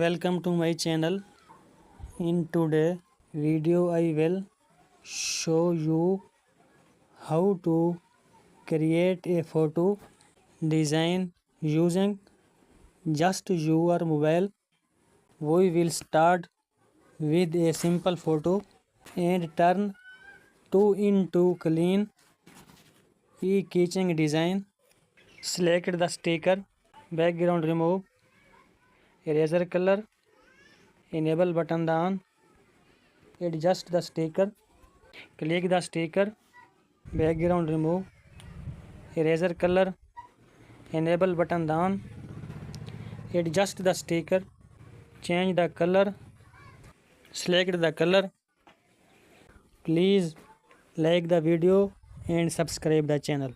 Welcome to my channel. In today video I will show you how to create a photo design using just your mobile. We will start with a simple photo and turn to into clean eye-catching design. Select the sticker, background remove, eraser color, enable button on, adjust the sticker, click the sticker, background remove, eraser color, enable button on, adjust the sticker, change the color, select the color. Please like the video and subscribe the channel.